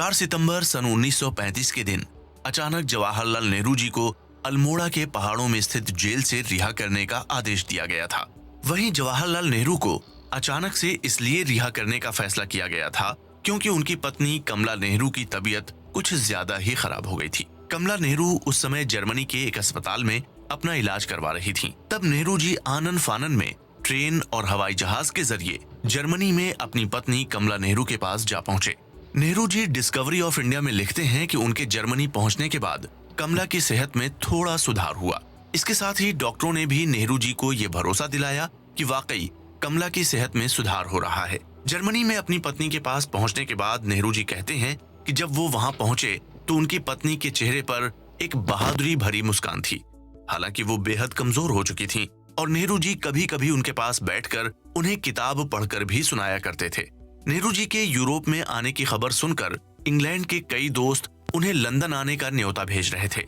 4 सितंबर सन 1935 के दिन अचानक जवाहरलाल नेहरू जी को अल्मोड़ा के पहाड़ों में स्थित जेल से रिहा करने का आदेश दिया गया था। वहीं जवाहरलाल नेहरू को अचानक से इसलिए रिहा करने का फैसला किया गया था क्योंकि उनकी पत्नी कमला नेहरू की तबीयत कुछ ज्यादा ही खराब हो गई थी। कमला नेहरू उस समय जर्मनी के एक अस्पताल में अपना इलाज करवा रही थीं। तब नेहरू जी आनन फानन में ट्रेन और हवाई जहाज के जरिए जर्मनी में अपनी पत्नी कमला नेहरू के पास जा पहुंचे। Nehru ji discovery of India में लिखते हैं कि उनके जर्मनी पहुंचने के बाद कमला की सेहत में थोड़ा सुधार हुआ। इसके साथ ही डॉक्टरों ने भी नेहरू जी को ये भरोसा दिलाया कि वाकई कमला की सेहत में सुधार हो रहा है। जर्मनी में अपनी पत्नी के पास पहुंचने के बाद नेहरू जी कहते हैं कि जब वो वहां पहुंचे तो उनकी पत्नी के चेहरे पर एक बहादुरी भरी मुस्कान थी। हालांकि वो बेहद कमजोर हो चुकी थीं और नेहरू जी कभी कभी उनके पास बैठकर उन्हें किताब पढ़कर भी सुनाया करते थे। नेहरू जी के यूरोप में आने की खबर सुनकर इंग्लैंड के कई दोस्त उन्हें लंदन आने का न्योता भेज रहे थे।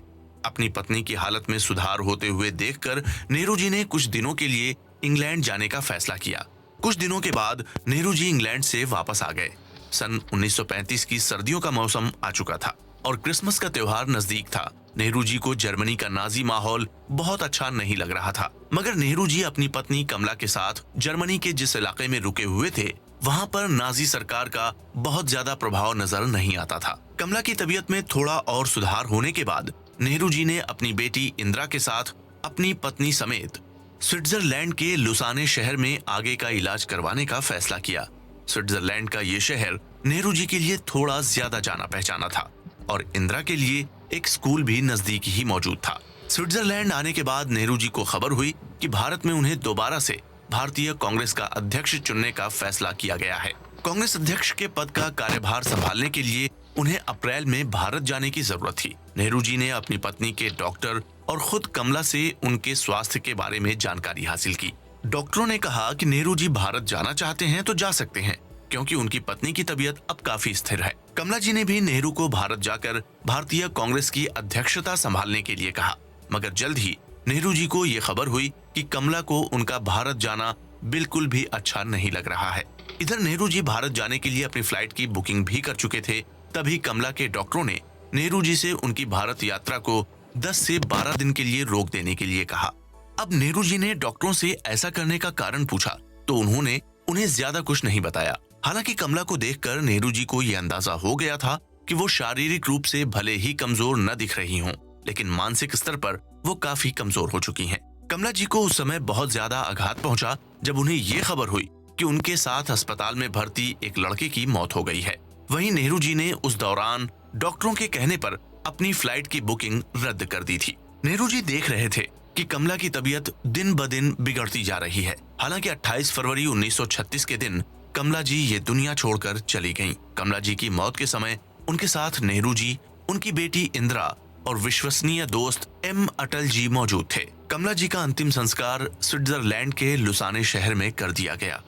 अपनी पत्नी की हालत में सुधार होते हुए देखकर नेहरू जी ने कुछ दिनों के लिए इंग्लैंड जाने का फैसला किया। कुछ दिनों के बाद नेहरू जी इंग्लैंड से वापस आ गए। सन 1935 की सर्दियों का मौसम आ चुका था और क्रिसमस का त्योहार नजदीक था। नेहरू जी को जर्मनी का नाजी माहौल बहुत अच्छा नहीं लग रहा था, मगर नेहरू जी अपनी पत्नी कमला के साथ जर्मनी के जिस इलाके में रुके हुए थे वहां पर नाजी सरकार का बहुत ज्यादा प्रभाव नजर नहीं आता था। कमला की तबीयत में थोड़ा और सुधार होने के बाद नेहरू जी ने अपनी बेटी इंदिरा के साथ अपनी पत्नी समेत स्विट्जरलैंड के लुसाने शहर में आगे का इलाज करवाने का फैसला किया। स्विट्जरलैंड का ये शहर नेहरू जी के लिए थोड़ा ज्यादा जाना पहचाना था और इंदिरा के लिए एक स्कूल भी नजदीक ही मौजूद था। स्विट्जरलैंड आने के बाद नेहरू जी को खबर हुई कि भारत में उन्हें दोबारा से भारतीय कांग्रेस का अध्यक्ष चुनने का फैसला किया गया है। कांग्रेस अध्यक्ष के पद का कार्यभार संभालने के लिए उन्हें अप्रैल में भारत जाने की जरूरत थी। नेहरू जी ने अपनी पत्नी के डॉक्टर और खुद कमला से उनके स्वास्थ्य के बारे में जानकारी हासिल की। डॉक्टरों ने कहा कि नेहरू जी भारत जाना चाहते हैं तो जा सकते हैं क्योंकि उनकी पत्नी की तबीयत अब काफी स्थिर है। कमला जी ने भी नेहरू को भारत जाकर भारतीय कांग्रेस की अध्यक्षता संभालने के लिए कहा, मगर जल्द ही नेहरू जी को ये खबर हुई कि कमला को उनका भारत जाना बिल्कुल भी अच्छा नहीं लग रहा है। इधर नेहरू जी भारत जाने के लिए अपनी फ्लाइट की बुकिंग भी कर चुके थे। तभी कमला के डॉक्टरों ने नेहरू जी से उनकी भारत यात्रा को 10 से 12 दिन के लिए रोक देने के लिए कहा। अब नेहरू जी ने डॉक्टरों से ऐसा करने का कारण पूछा तो उन्होंने उन्हें ज्यादा कुछ नहीं बताया। हालांकि कमला को देखकर नेहरू जी को यह अंदाजा हो गया था कि वो शारीरिक रूप से भले ही कमजोर न दिख रही हों, लेकिन मानसिक स्तर पर वो काफी कमजोर हो चुकी हैं। कमला जी को उस समय बहुत ज्यादा आघात पहुंचा जब उन्हें ये खबर हुई कि उनके साथ अस्पताल में भर्ती एक लड़के की मौत हो गई है। वहीं नेहरू जी ने उस दौरान डॉक्टरों के कहने पर अपनी फ्लाइट की बुकिंग रद्द कर दी थी। नेहरू जी देख रहे थे कि कमला की तबीयत दिन ब दिन बिगड़ती जा रही है। हालांकि 28 फरवरी 1936 के दिन कमला जी ये दुनिया छोड़कर चली गईं। कमला जी की मौत के समय उनके साथ नेहरू जी, उनकी बेटी इंदिरा और विश्वसनीय दोस्त एम अटल जी मौजूद थे। कमला जी का अंतिम संस्कार स्विट्जरलैंड के लुसाने शहर में कर दिया गया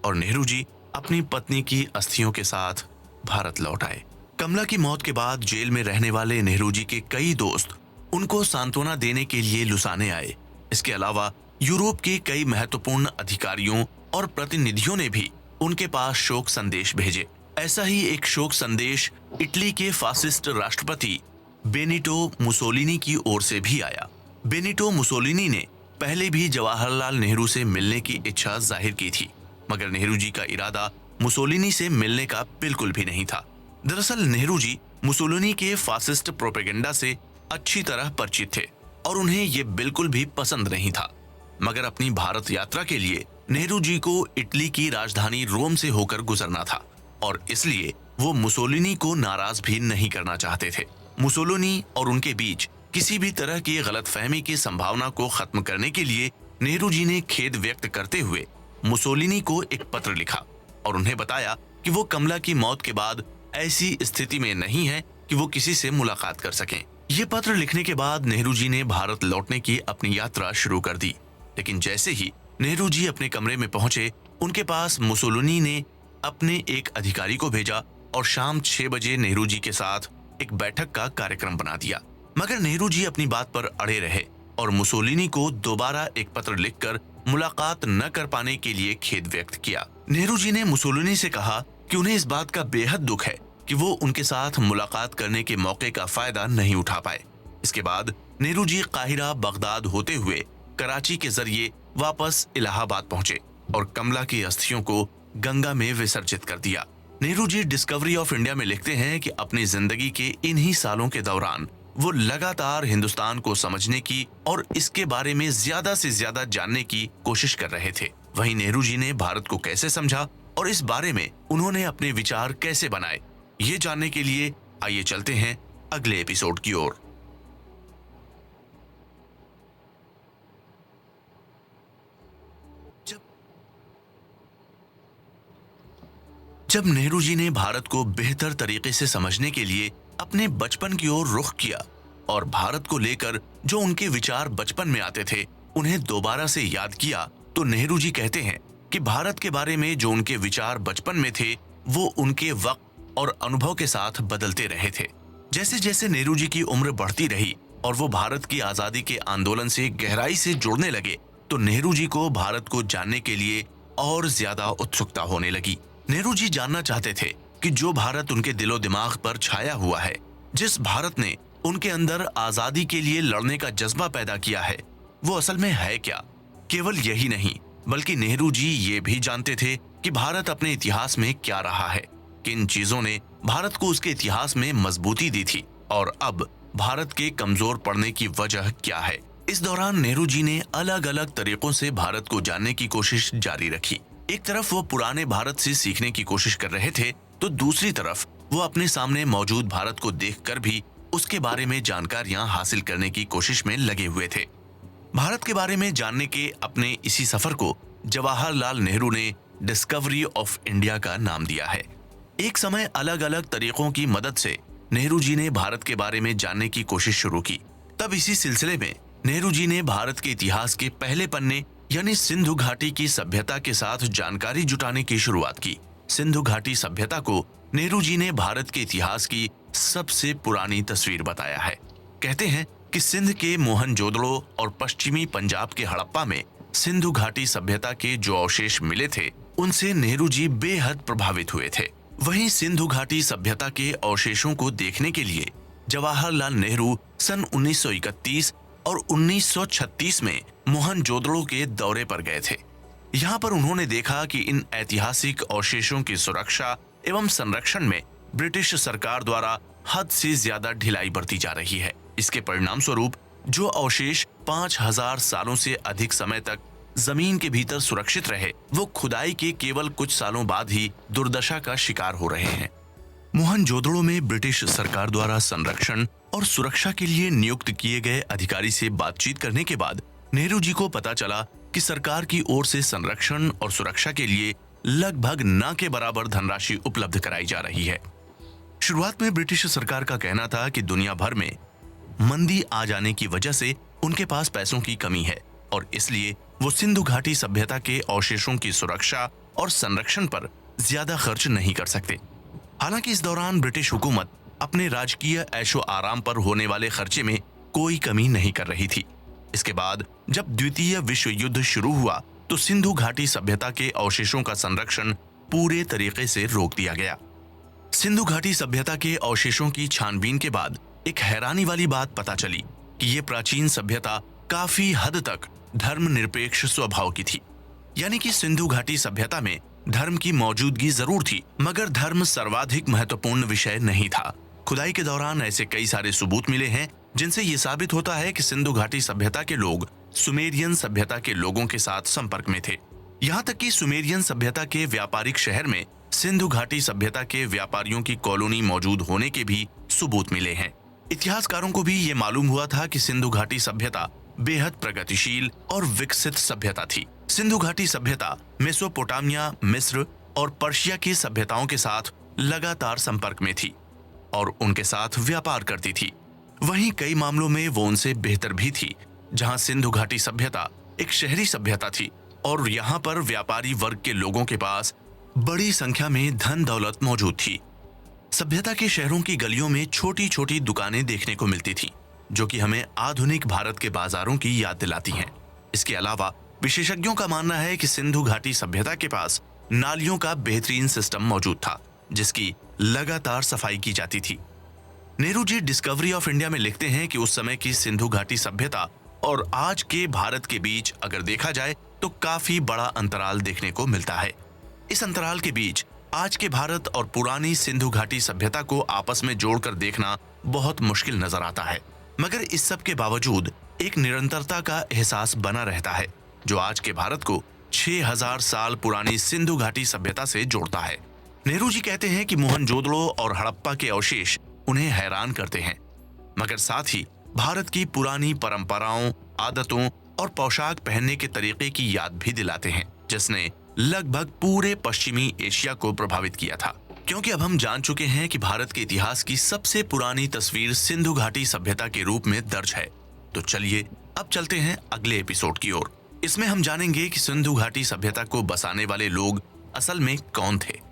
और नेहरू जी अपनी पत्नी की अस्थियों के साथ भारत लौट आए। कमला की मौत के बाद जेल में रहने वाले नेहरू जी के कई दोस्त उनको सांत्वना देने के लिए लुसाने आए। इसके अलावा यूरोप के कई महत्वपूर्ण अधिकारियों और प्रतिनिधियों ने भी उनके पास शोक संदेश भेजे। ऐसा ही एक शोक संदेश इटली के फासिस्ट राष्ट्रपति बेनिटो मुसोलिनी की ओर से भी आया। बेनिटो मुसोलिनी ने पहले भी जवाहरलाल नेहरू से मिलने की इच्छा जाहिर की थी, मगर नेहरू जी का इरादा मुसोलिनी से मिलने का बिल्कुल भी नहीं था। दरअसल नेहरू जी मुसोलिनी के फासिस्ट प्रोपेगेंडा से अच्छी तरह परिचित थे और उन्हें ये बिल्कुल भी पसंद नहीं था। मगर अपनी भारत यात्रा के लिए नेहरू जी को इटली की राजधानी रोम से होकर गुजरना था और इसलिए वो मुसोलिनी को नाराज भी नहीं करना चाहते थे। मुसोलिनी और उनके बीच किसी भी तरह की गलतफहमी की संभावना को खत्म करने के लिए नेहरू जी ने खेद व्यक्त करते हुए मुसोलिनी को एक पत्र लिखा और उन्हें बताया कि वो कमला की मौत के बाद ऐसी स्थिति में नहीं है कि वो किसी से मुलाकात कर सकें। ये पत्र लिखने के बाद नेहरू जी ने भारत लौटने की अपनी यात्रा शुरू कर दी, लेकिन जैसे ही नेहरू जी अपने कमरे में पहुंचे उनके पास मुसोलिनी ने अपने एक अधिकारी को भेजा और शाम 6 बजे नेहरू जी के साथ एक बैठक का कार्यक्रम बना दिया। मगर नेहरू जी अपनी बात पर अड़े रहे और मुसोलिनी को दोबारा एक पत्र लिखकर मुलाकात न कर पाने के लिए खेद व्यक्त किया। नेहरू जी ने मुसोलिनी से कहा कि उन्हें इस बात का बेहद दुख है कि वो उनके साथ मुलाकात करने के मौके का फायदा नहीं उठा पाए। इसके बाद नेहरू जी काहिरा, बगदाद होते हुए कराची के जरिए वापस इलाहाबाद पहुंचे और कमला की अस्थियों को गंगा में विसर्जित कर दिया। Nehru ji discovery of India में लिखते हैं कि अपनी जिंदगी के इन्हीं सालों के दौरान वो लगातार हिंदुस्तान को समझने की और इसके बारे में ज्यादा से ज्यादा जानने की कोशिश कर रहे थे। वहीं नेहरू जी ने भारत को कैसे समझा और इस बारे में उन्होंने अपने विचार कैसे बनाए, ये जानने के लिए आइए चलते हैं अगले एपिसोड की ओर। जब नेहरू जी ने भारत को बेहतर तरीके से समझने के लिए अपने बचपन की ओर रुख किया और भारत को लेकर जो उनके विचार बचपन में आते थे उन्हें दोबारा से याद किया, तो नेहरू जी कहते हैं कि भारत के बारे में जो उनके विचार बचपन में थे वो उनके वक्त और अनुभव के साथ बदलते रहे थे। जैसे जैसे नेहरू जी की उम्र बढ़ती रही और वो भारत की आजादी के आंदोलन से गहराई से जुड़ने लगे, तो नेहरू जी को भारत को जानने के लिए और ज्यादा उत्सुकता होने लगी। नेहरू जी जानना चाहते थे कि जो भारत उनके दिलो दिमाग पर छाया हुआ है, जिस भारत ने उनके अंदर आजादी के लिए लड़ने का जज्बा पैदा किया है, वो असल में है क्या। केवल यही नहीं बल्कि नेहरू जी ये भी जानते थे कि भारत अपने इतिहास में क्या रहा है, किन चीजों ने भारत को उसके इतिहास में मजबूती दी थी और अब भारत के कमजोर पड़ने की वजह क्या है। इस दौरान नेहरू जी ने अलग अलग तरीकों से भारत को जानने की कोशिश जारी रखी। एक तरफ वो पुराने भारत से सीखने की कोशिश कर रहे थे, तो दूसरी तरफ वो अपने सामने मौजूद भारत को देखकर भी उसके बारे में जानकारियां हासिल करने की कोशिश में लगे हुए थे। भारत के बारे में जानने के अपने इसी सफर को जवाहरलाल नेहरू ने डिस्कवरी ऑफ इंडिया का नाम दिया है। एक समय अलग अलग तरीकों की मदद से नेहरू जी ने भारत के बारे में जानने की कोशिश शुरू की। तब इसी सिलसिले में नेहरू जी ने भारत के इतिहास के पहले पन्ने यानी सिंधु घाटी की सभ्यता के साथ जानकारी जुटाने की शुरुआत की। सिंधु घाटी सभ्यता को नेहरू जी ने भारत के इतिहास की सबसे पुरानी तस्वीर बताया है। कहते हैं कि सिंध के मोहनजोदड़ो और पश्चिमी पंजाब के हड़प्पा में सिंधु घाटी सभ्यता के जो अवशेष मिले थे उनसे नेहरू जी बेहद प्रभावित हुए थे। वहीं सिंधु घाटी सभ्यता के अवशेषों को देखने के लिए जवाहरलाल नेहरू सन 1931 और 1936 में मोहनजोदड़ो के दौरे पर गए थे। यहाँ पर उन्होंने देखा कि इन ऐतिहासिक अवशेषों की सुरक्षा एवं संरक्षण में ब्रिटिश सरकार द्वारा हद से ज्यादा ढिलाई बरती जा रही है। इसके परिणाम स्वरूप जो अवशेष 5000 सालों से अधिक समय तक जमीन के भीतर सुरक्षित रहे, वो खुदाई के केवल कुछ सालों बाद ही दुर्दशा का शिकार हो रहे हैं। मोहनजोदड़ो में ब्रिटिश सरकार द्वारा संरक्षण और सुरक्षा के लिए नियुक्त किए गए अधिकारी से बातचीत करने के बाद नेहरू जी को पता चला कि सरकार की ओर से संरक्षण और सुरक्षा के लिए लगभग न के बराबर धनराशि उपलब्ध कराई जा रही है। शुरुआत में ब्रिटिश सरकार का कहना था कि दुनिया भर में मंदी आ जाने की वजह से उनके पास पैसों की कमी है और इसलिए वो सिंधु घाटी सभ्यता के अवशेषों की सुरक्षा और संरक्षण पर ज्यादा खर्च नहीं कर सकते। हालांकि इस दौरान ब्रिटिश हुकूमत अपने राजकीय ऐशो आराम पर होने वाले खर्चे में कोई कमी नहीं कर रही थी। इसके बाद जब द्वितीय विश्व युद्ध शुरू हुआ तो सिंधु घाटी सभ्यता के अवशेषों का संरक्षण पूरे तरीके से रोक दिया गया। सिंधु घाटी सभ्यता के अवशेषों की छानबीन के बाद एक हैरानी वाली बात पता चली कि ये प्राचीन सभ्यता काफी हद तक धर्मनिरपेक्ष स्वभाव की थी। यानी कि सिंधु घाटी सभ्यता में धर्म की मौजूदगी जरूर थी, मगर धर्म सर्वाधिक महत्वपूर्ण विषय नहीं था। खुदाई के दौरान ऐसे कई सारे सबूत मिले हैं जिनसे ये साबित होता है कि सिंधु घाटी सभ्यता के लोग सुमेरियन सभ्यता के लोगों के साथ संपर्क में थे। यहाँ तक कि सुमेरियन सभ्यता के व्यापारिक शहर में सिंधु घाटी सभ्यता के व्यापारियों की कॉलोनी मौजूद होने के भी सबूत मिले हैं। इतिहासकारों को भी ये मालूम हुआ था कि सिंधु घाटी सभ्यता बेहद प्रगतिशील और विकसित सभ्यता थी। सिंधु घाटी सभ्यता मेसोपोटामिया, मिस्र और पर्शिया की सभ्यताओं के साथ लगातार संपर्क में थी और उनके साथ व्यापार करती थी। वहीं कई मामलों में वो उनसे बेहतर भी थी। जहां सिंधु घाटी सभ्यता एक शहरी सभ्यता थी और यहाँ पर व्यापारी वर्ग के लोगों के पास बड़ी संख्या में धन दौलत मौजूद थी। सभ्यता के शहरों की गलियों में छोटी छोटी दुकानें देखने को मिलती थी, जो कि हमें आधुनिक भारत के बाजारों की याद दिलाती हैं। इसके अलावा विशेषज्ञों का मानना है कि सिंधु घाटी सभ्यता के पास नालियों का बेहतरीन सिस्टम मौजूद था, जिसकी लगातार सफाई की जाती थी। Nehru ji discovery of India में लिखते हैं कि उस समय की सिंधु घाटी सभ्यता और आज के भारत के बीच अगर देखा जाए तो काफी बड़ा अंतराल देखने को मिलता है। इस अंतराल के बीच आज के भारत और पुरानी सिंधु घाटी सभ्यता को आपस में जोड़कर देखना बहुत मुश्किल नजर आता है, मगर इस सब के बावजूद एक निरंतरता का एहसास बना रहता है जो आज के भारत को 6000 साल पुरानी सिंधु घाटी सभ्यता से जोड़ता है। नेहरू जी कहते हैं कि मोहनजोदड़ो और हड़प्पा के अवशेष उन्हें हैरान करते हैं, मगर साथ ही भारत की पुरानी परंपराओं, आदतों और पोशाक पहनने के तरीके की याद भी दिलाते हैं, जिसने लगभग पूरे पश्चिमी एशिया को प्रभावित किया था। क्योंकि अब हम जान चुके हैं कि भारत के इतिहास की सबसे पुरानी तस्वीर सिंधु घाटी सभ्यता के रूप में दर्ज है, तो चलिए अब चलते हैं अगले एपिसोड की ओर। इसमें हम जानेंगे कि सिंधु घाटी सभ्यता को बसाने वाले लोग असल में कौन थे।